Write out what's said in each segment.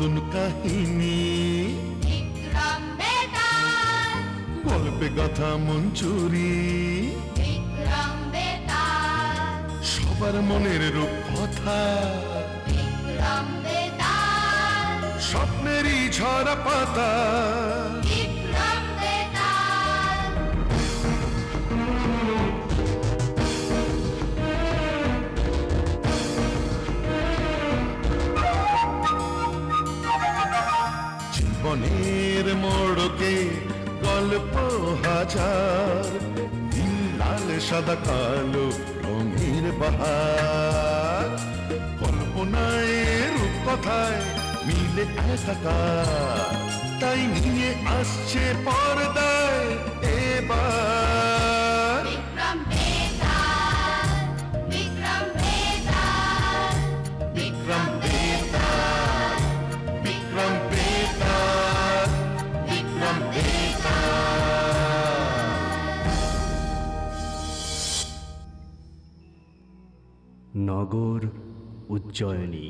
নতুন কাহিনী, বিক্রম বেতাল, গল্পে কথা মঞ্চুরি, বিক্রম বেতাল, সবার মনের রূপকথা, বিক্রম বেতাল, স্বপ্নেরই ঝরা পাতা। বিক্রম বেতাল। জীবনের মোড়কে গল্প হাজার, নীল লাল সাদা কালো রঙের বাহার, কল্পনায় রূপকথায় মিলে একাকার, তাই নিয়ে আসছে পর্দায় এবার বিক্রম বেতাল, বিক্রম বেতাল, বিক্রম বেতাল, বিক্রম বেতাল, বিক্রম বেতাল। নগর উজ্জয়িনী।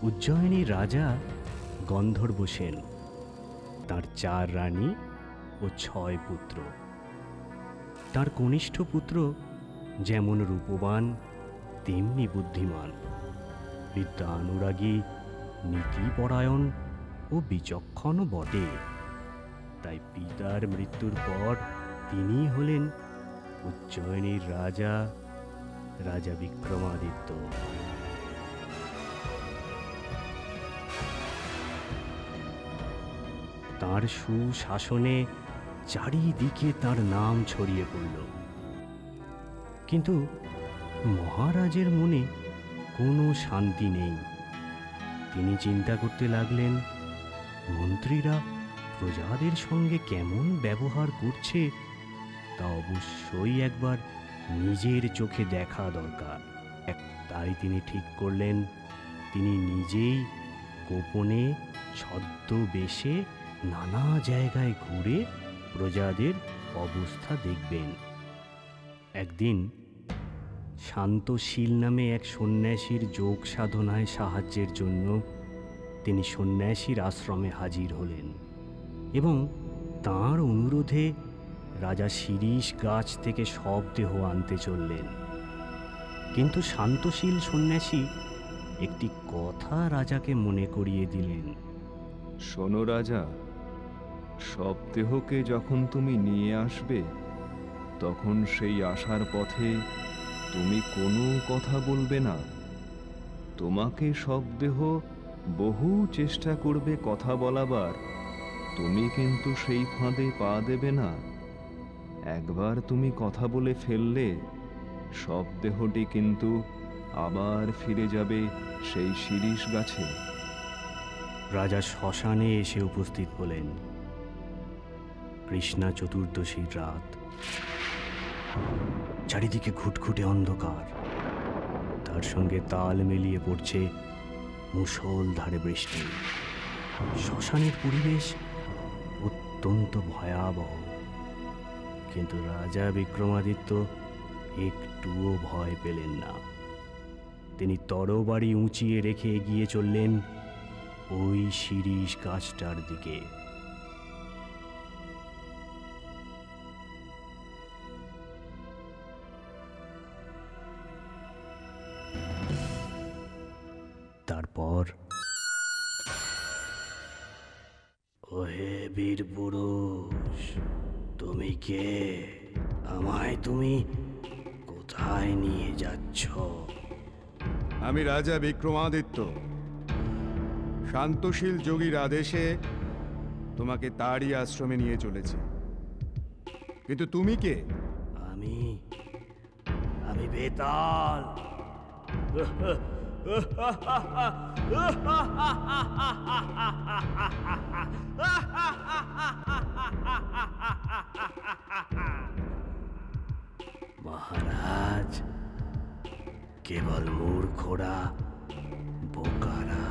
উজ্জয়িনীর রাজা গন্ধর্ব সেন, তার 4 রানী ও 6 পুত্র। তার কনিষ্ঠ পুত্র যেমন রূপবান তেমনি বুদ্ধিমান, বিদ্যা অনুরাগী, নীতিপরায়ণ ও বিচক্ষণও বটে। তাই পিতার মৃত্যুর পর তিনি হলেন উজ্জয়িনীর রাজা, রাজা বিক্রমাদিত্য। তার সুশাসনে চারিদিকে তার নাম ছড়িয়ে পড়ল। কিন্তু মহারাজের মনে কোনো শান্তি নেই। তিনি চিন্তা করতে লাগলেন, মন্ত্রীরা প্রজাদের সঙ্গে কেমন ব্যবহার করছে তা অবশ্যই একবার নিজের চোখে দেখা দরকার। তাই তিনি ঠিক করলেন, তিনি নিজেই গোপনে ছদ্মবেশে নানা জায়গায় ঘুরে প্রজাদের অবস্থা দেখবেন। একদিন শান্তশীল নামে এক সন্ন্যাসীর যোগ সাধনায় সাহায্যের জন্য তিনি সন্ন্যাসীর আশ্রমে হাজির হলেন এবং তাঁর অনুরোধে রাজা শিরীষ গাছ থেকে সব দেহ আনতে চললেন। কিন্তু শান্তশীল সন্ন্যাসী একটি কথা রাজাকে মনে করিয়ে দিলেন। শোনো রাজা, সব দেহকে যখন তুমি নিয়ে আসবে, তখন সেই আসার পথে তুমি কোনো কথা বলবে না। তোমাকে সব দেহ বহু চেষ্টা করবে কথা বলাবার, তুমি কিন্তু সেই ফাঁদে পা দেবে না। একবার তুমি কথা বলে ফেললে সব দেহটি কিন্তু আবার ফিরে যাবে সেই শিরীষ গাছে। রাজা শ্মশানে এসে উপস্থিত হলেন। কৃষ্ণা চতুর্দশীর রাত, চারিদিকে ঘুটঘুটে অন্ধকার, তার সঙ্গে তাল মিলিয়ে পড়ছে মুষলধারে বৃষ্টি। শ্মশানের পরিবেশ অত্যন্ত ভয়াবহ, কিন্তু রাজা বিক্রমাদিত্য একটুও ভয় পেলেন না। তিনি তরবারি উঁচিয়ে রেখে এগিয়ে চললেন ওই শিরীষ গাছটার দিকে। তারপর, ওহে বীর পুরুষ, তুমি কে? আমায় তুমি কোথায় নিয়ে যাচ্ছ? আমি রাজা বিক্রমাদিত্য। শান্তশীল যোগীর আদেশে তোমাকে তারই আশ্রমে নিয়ে চলেছি। কিন্তু তুমি কে? আমি বেতাল। মহারাজ, কেবল মূর্খরা, বোকারা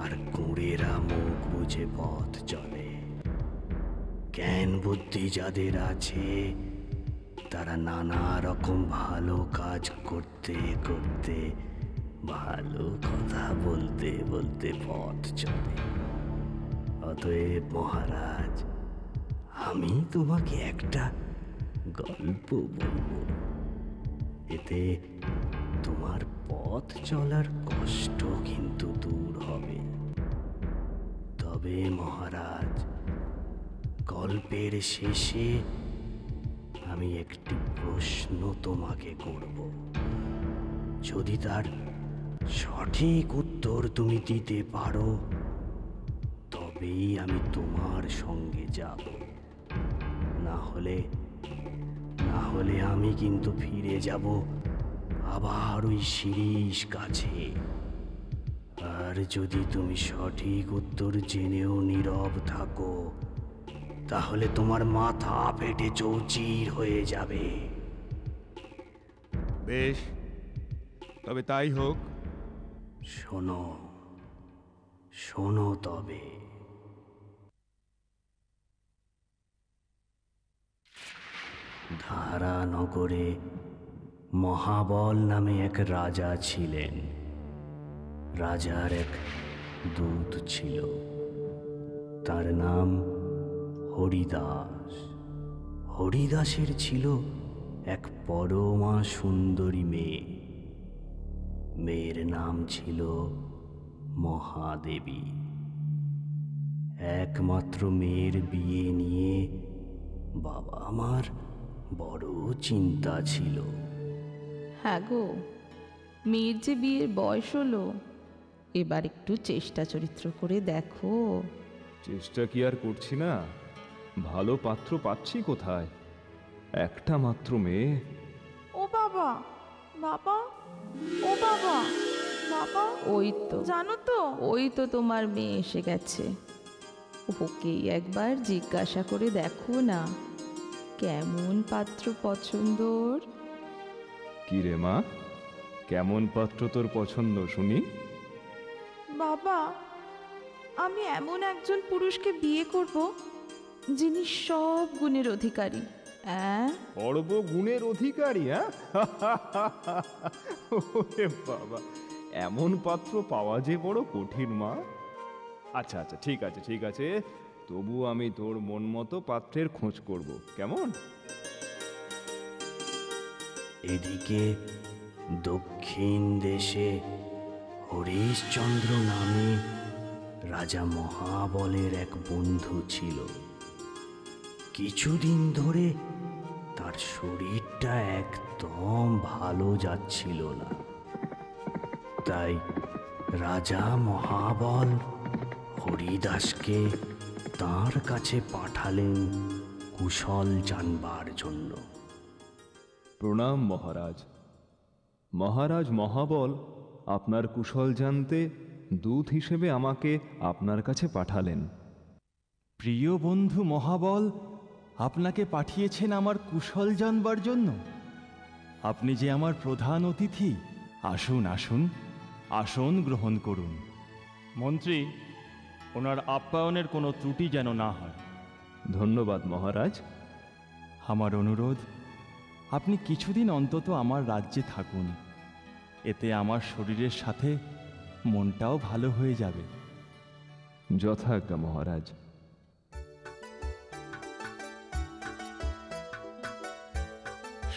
আর কুঁড়েরা মুখ বুঝে পথ চলে। জ্ঞান বুদ্ধি যাদের আছে তারা নানা রকম ভালো কাজ করতে করতে, ভালো কথা বলতে বলতে পথ চলে। অতএব মহারাজ, আমি তোমাকে একটা গল্প বলবো। এতে তোমার পথ চলার কষ্ট কিন্তু দূর হবে। তবে মহারাজ, গল্পের শেষে আমি একটি প্রশ্ন তোমাকে করব। যদি তার সঠিক উত্তর তুমি দিতে পারো, তবেই আমি তোমার সঙ্গে যাব। না হলে আমি কিন্তু ফিরে যাব আবার ওই শিরীষ কাছে। আর যদি তুমি সঠিক উত্তর জেনেও নীরব থাকো, তাহলে তোমার মাথা ফেটে চৌচির হয়ে যাবে। বেশ, তবে তাই হোক। শোনো, শোনো তবে। ধারানগরে মহাবল নামে এক রাজা ছিলেন। রাজার এক দূত ছিল, তার নাম হরিদাস। হরিদাসের ছিল এক পরমা সুন্দরী মেয়ে। মেয়ের নাম ছিল মহাদেবী। একমাত্র মেয়ের বিয়ে নিয়ে বাবা আমার বড় চিন্তা ছিল। হ্যাঁ গো, মেয়ের যে বিয়ের বয়স হলো, এবার একটু চেষ্টা চরিত্র করে দেখো। চেষ্টা কি আর করছি না? ভালো পাত্র পাচ্ছি কোথায়? একটা মাত্র মেয়ে। ও বাবা, বাবা, ও বাবা, বাবা, ওই তো, জানো তো, ওই তো তোমার মেয়ে এসে গেছে। ওকেই একবার জিজ্ঞাসা করে দেখো না, কেমন পাত্র পছন্দ ওর। কি রে মা, কেমন পাত্র তোর পছন্দ শুনি? বাবা, আমি এমন একজন পুরুষকে বিয়ে করব যিনি সব গুণের অধিকারী। সর্বগুণের অধিকারী? হ্যাঁ, ওরে বাবা, এমন পাত্র পাওয়া যে বড় কঠিন মা। আচ্ছা আচ্ছা, ঠিক আছে ঠিক আছে, তবু আমি তোর মন মতো পাত্রের খোঁজ করব, কেমন? এদিকে দক্ষিণ দেশে হরিশচন্দ্র নামে রাজা মহাবলের এক বন্ধু ছিল। কিছুদিন ধরে তার শরীরটা একদম ভালো যাচ্ছিল না। তাই রাজা মহাবল হরিদাসকে তার কাছে পাঠালেন কুশল জানবার জন্য। প্রণাম মহারাজ। মহারাজ মহাবল আপনার কুশল জানতে দূত হিসেবে আমাকে আপনার কাছে পাঠালেন। প্রিয় বন্ধু মহাবল আপনাকে পাঠিয়েছেন আমার কুশল জানবার জন্য? আপনি যে আমার প্রধান অতিথি, আসুন আসুন, আসন গ্রহণ করুন। মন্ত্রী, ওনার আপ্যায়নের কোনো ত্রুটি যেন না হয়। ধন্যবাদ মহারাজ। আমার অনুরোধ, আপনি কিছুদিন অন্তত আমার রাজ্যে থাকুন। এতে আমার শরীরের সাথে মনটাও ভালো হয়ে যাবে। যথাজ্ঞা মহারাজ।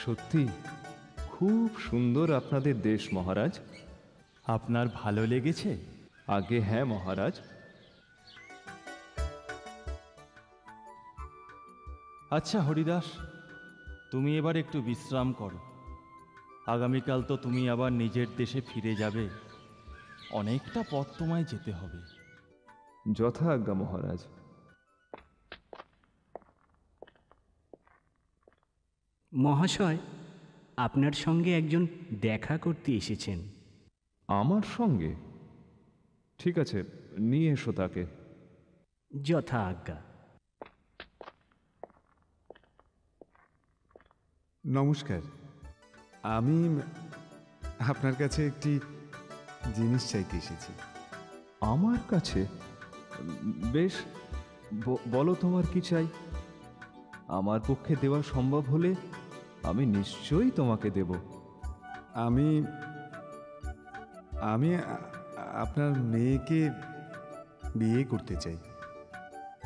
সত্যি খুব সুন্দর আপনাদের দেশ মহারাজ। আপনার ভালো লেগেছে? আগে হ্যাঁ মহারাজ। আচ্ছা হরিদাস, তুমি এবার একটু বিশ্রাম করো। আগামীকাল তো তুমি আবার নিজের দেশে ফিরে যাবে। অনেকটা পথ তোমায় যেতে হবে। যথাজ্ঞা মহারাজ। মহাশয়, আপনার সঙ্গে একজন দেখা করতে এসেছেন। আমার সঙ্গে? ঠিক আছে, নিয়ে এসো তাকে। যথা আজ্ঞা। নমস্কার, আমি আপনার কাছে একটি জিনিস চাইতে এসেছি। আমার কাছে? বেশ, বলো তোমার কি চাই। আমার পক্ষে দেওয়া সম্ভব হলে আমি নিশ্চয়ই তোমাকে দেব। আমি আমি আপনার মেয়েকে বিয়ে করতে চাই।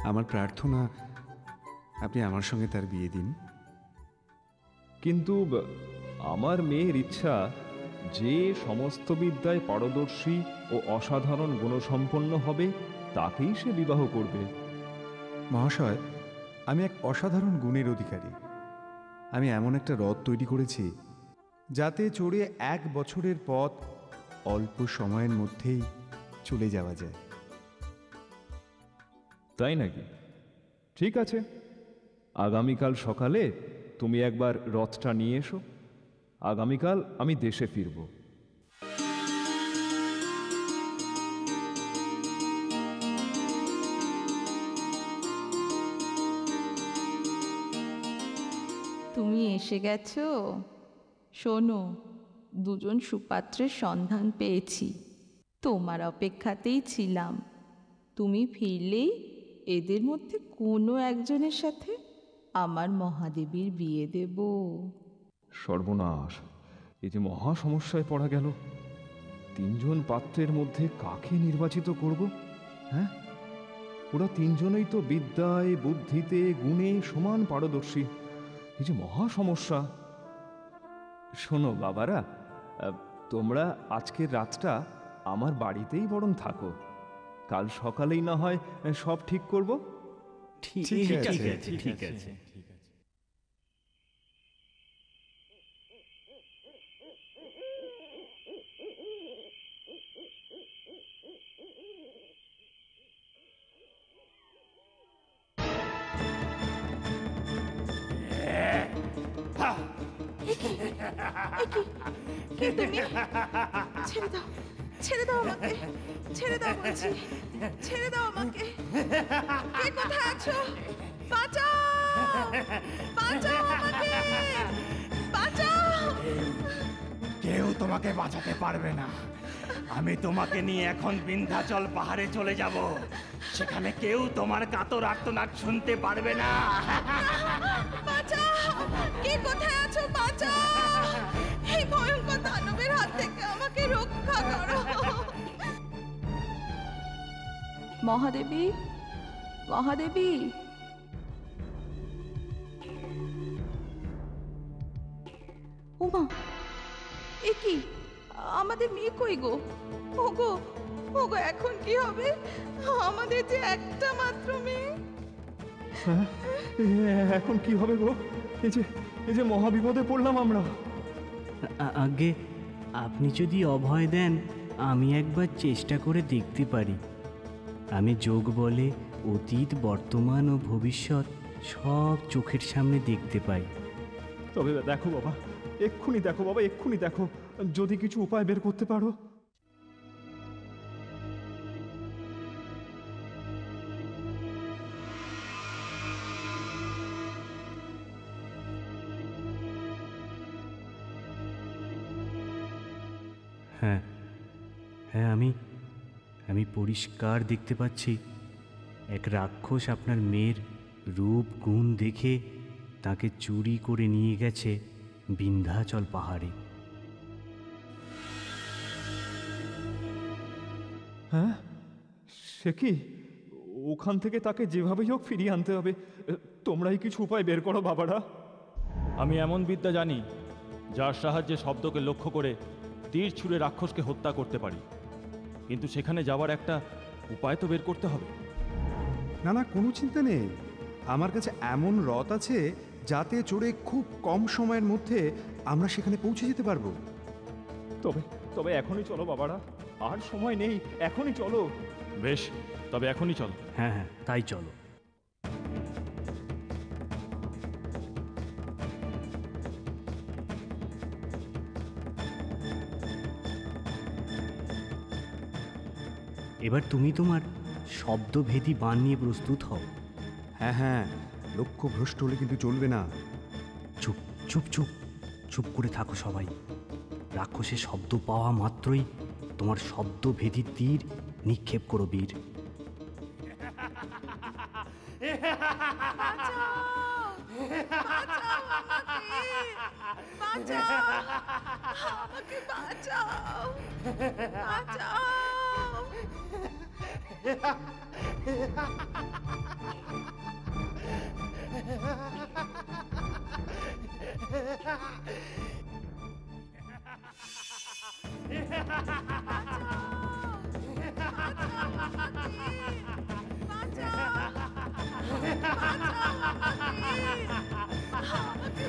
আমার প্রার্থনা আপনি আমার সঙ্গে তার বিয়ে দিন। কিন্তু আমার মেয়ের ইচ্ছা যে সমস্ত বিদ্যায় পারদর্শী ও অসাধারণ গুণসম্পন্ন হবে তাকেই সে বিবাহ করবে। মহাশয়, আমি এক অসাধারণ গুণের অধিকারী। আমি এমন একটা রথ তৈরি করেছি যাতে চড়ে 1 বছরের পথ অল্প সময়ের মধ্যেই চলে যাওয়া যায়। তাই নাকি? ঠিক আছে, আগামীকাল সকালে তুমি একবার রথটা নিয়ে এসো। আগামীকাল আমি দেশে ফিরব। তুমি এসে গেছো। শোনো, দুজন সুপাত্রের সন্ধান পেয়েছি। তোমার অপেক্ষাতেই ছিলাম। তুমি ফিরলেই এদের মধ্যে কোনো একজনের সাথে আমার মহাদেবীর বিয়ে দেব। সর্বনাশ, এই যে মহা সমস্যায় পড়া গেল। 3 জন পাত্রের মধ্যে কাকে নির্বাচিত করব? হ্যাঁ, ওরা 3 জনেই তো বিদ্যায়, বুদ্ধিতে, গুণে সমান পারদর্শী। এই যে মহা সমস্যা। শোনো বাবারা, তোমরা আজকের রাতটা আমার বাড়িতেই বরং থাকো। কাল সকালেই না হয় সব ঠিক করব। ঠিক আছে, ঠিক আছে। কে তুমি? ছেড়ে দাও, ছেড়ে দাও আমাকে, ছেড়ে দাও বলছি, ছেড়ে দাও আমাকে। কে কোথায় আছো? বাঁচাও, বাঁচাও আমাকে, বাঁচাও। কেউ তোমাকে বাঁচাতে পারবে না। আমি তোমাকে নিয়ে এখন বিন্ধ্যাচল পাহাড়ে চলে যাব। সেখানে কেউ তোমার কাতর আর্তনাদ শুনতে পারবে না। বাঁচাও, কে কোথায় আছো? বাঁচাও, এই ভয়ঙ্কর দানবের হাত থেকে আমাকে রক্ষা করো। মহাদেবী, মহাদেবী। ওমা, এ কি? আমাদের মেয়ে কই গো? ওগো, ওগো, এখন কি হবে? আমাদের যে একটা মাত্র মেয়ে। এখন কি হবে গো? এই যে মহাবিপদে পড়লাম আমরা। আগে আপনি যদি অভয় দেন, আমি একবার চেষ্টা করে দেখতে পারি। আমি যোগ বলে অতীত, বর্তমান ও ভবিষ্যৎ সব চোখের সামনে দেখতে পাই। তবে দেখো বাবা, এক্ষুনি দেখো বাবা, এক্ষুনি দেখো, যদি কিছু উপায় বের করতে পারো। হ্যাঁ হ্যাঁ, আমি পরিষ্কার দেখতে পাচ্ছি। এক রাক্ষস আপনার মেয়ের রূপ গুণ দেখে তাকে চুরি করে নিয়ে গেছে বিন্ধ্যাচল পাহাড়ে। হ্যাঁ, সে কি? ওখান থেকে তাকে যেভাবেই হোক ফিরিয়ে আনতে হবে। তোমরাই কিছু উপায় বের করো বাবারা। আমি এমন বিদ্যা জানি যার সাহায্যে শব্দকে লক্ষ্য করে তীর ছুঁড়ে রাক্ষসকে হত্যা করতে পারি। কিন্তু সেখানে যাওয়ার একটা উপায় তো বের করতে হবে। না না, কোনো চিন্তা নেই। আমার কাছে এমন রথ আছে যাতে চড়ে খুব কম সময়ের মধ্যে আমরা সেখানে পৌঁছে যেতে পারবো। তবে এখনই চলো বাবারা, আর সময় নেই, এখনই চলো। বেশ, তবে এখনই চলো। হ্যাঁ হ্যাঁ, তাই চলো। এবার তুমি তোমার শব্দভেদী বাণ নিয়ে প্রস্তুত হও। হ্যাঁ হ্যাঁ, লক্ষ্য ভ্রষ্ট হলে কিন্তু চলবে না। চুপ চুপ চুপ চুপ করে থাকো সবাই। রাক্ষসের শব্দ পাওয়া মাত্রই তোমার শব্দভেদী তীর নিক্ষেপ করো বীর। আমাকে বাঁচাও, বাঁচাও। আমাকে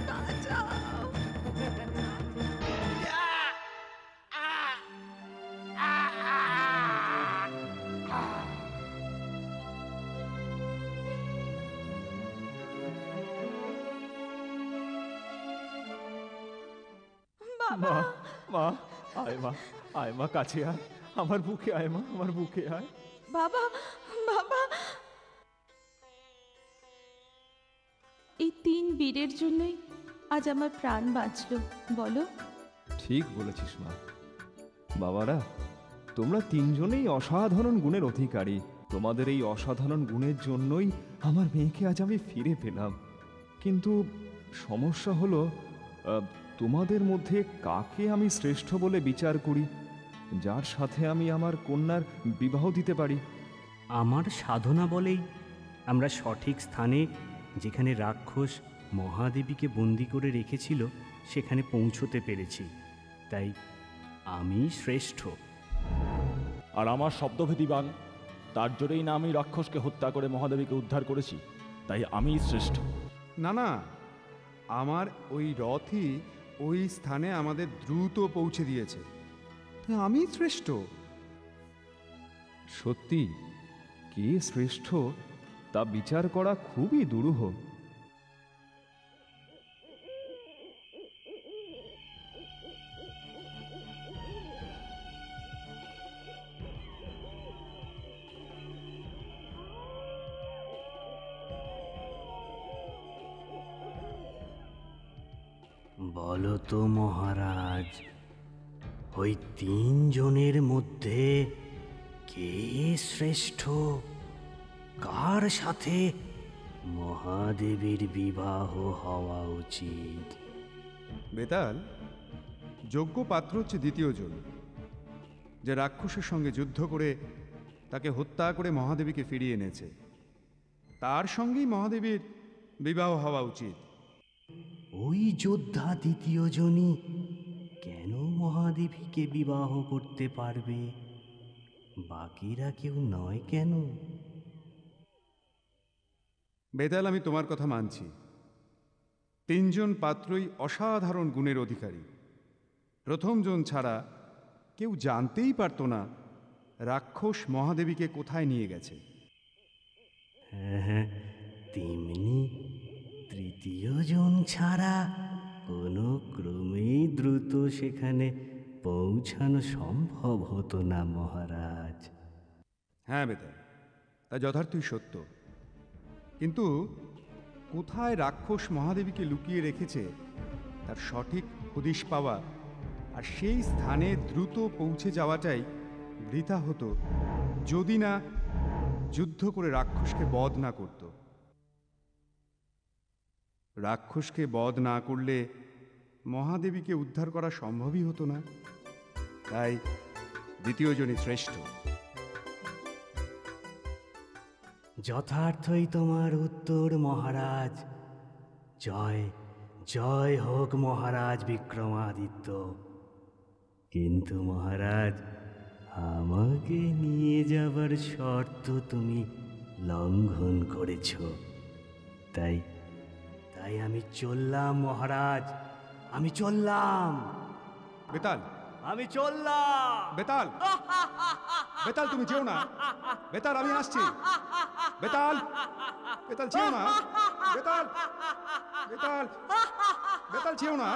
বাঁচাও। মা মা আয় মা, আয় মা, কাছে আয়, আমার বুকে আয় মা, আমার বুকে আয়। বাবা, বাবা, এই 3 বীরের জন্যই আজ আমার প্রাণ বাঁচলো, বলো। ঠিক বলেছিস মা। বাবারা, তোমরা তিনজনেই অসাধারণ গুণের অধিকারী। তোমাদের এই অসাধারণ গুণের জন্যই আমার মেয়েকে আজ আমি ফিরে পেলাম। কিন্তু সমস্যা হলো, তোমাদের মধ্যে কাকে আমি শ্রেষ্ঠ বলে বিচার করি, যার সাথে আমি আমার কন্যার বিবাহ দিতে পারি? আমার সাধনা বলেই আমরা সঠিক স্থানে, যেখানে রাক্ষস মহাদেবীকে বন্দি করে রেখেছিল, সেখানে পৌঁছতে পেরেছি। তাই আমি শ্রেষ্ঠ। আর আমার শব্দভেদী বাণ, তার জোরেই না আমি রাক্ষসকে হত্যা করে মহাদেবীকে উদ্ধার করেছি, তাই আমিই শ্রেষ্ঠ। না না, আমার ওই রথই ওই স্থানে আমাদের দ্রুত পৌঁছে দিয়েছে, তাই আমি শ্রেষ্ঠ। সত্যি কে শ্রেষ্ঠ তা বিচার করা খুবই দুরূহ। বলো তো মহারাজ, ওই 3 জনের মধ্যে কে শ্রেষ্ঠ? কার সাথে মহাদেবীর বিবাহ হওয়া উচিত? বেতাল, যোগ্য পাত্র হচ্ছে দ্বিতীয় জন, যে রাক্ষসের সঙ্গে যুদ্ধ করে তাকে হত্যা করে মহাদেবীকে ফিরিয়ে এনেছে। তার সঙ্গেই মহাদেবীর বিবাহ হওয়া উচিত। ওই যোদ্ধা দ্বিতীয় জনই কেন মহাদেবীকে বিবাহ করতে পারবে? বাকিরা কেউ নয় কেন? বেতাল, আমি তোমার কথা মানছি। 3 জন পাত্রই অসাধারণ গুণের অধিকারী। প্রথম জন ছাড়া কেউ জানতেই পারত না রাক্ষস মহাদেবীকে কোথায় নিয়ে গেছে। হ্যাঁ, তেমনি তৃতীয় জন ছাড়া কোনো ক্রমেই দ্রুত সেখানে পৌঁছানো সম্ভব হতো না মহারাজ। হ্যাঁ বেতাল, তা যথার্থই সত্য। কিন্তু কোথায় রাক্ষস মহাদেবীকে লুকিয়ে রেখেছে তার সঠিক হদিশ পাওয়া আর সেই স্থানে দ্রুত পৌঁছে যাওয়াটাই বৃথা হতো, যদি না যুদ্ধ করে রাক্ষসকে বধ না করত। রাক্ষসকে বধ না করলে মহাদেবীকে উদ্ধার করা সম্ভবই হতো না। তাই দ্বিতীয় জনই শ্রেষ্ঠ। যথার্থই তোমার উত্তর মহারাজ। জয় জয় হোক মহারাজ বিক্রমাদিত্য। কিন্তু মহারাজ, আমাকে নিয়ে যাবার শর্ত তুমি লঙ্ঘন করেছ। তাই আমি চললাম মহারাজ, আমি চললাম। বেতাল, আমি চললাম। বেতাল, বেতাল তুমি যেও না। বেতাল, আমি আসছি। বেতাল, বেতাল যেও না। বেতাল, বেতাল, বেতাল যেও না।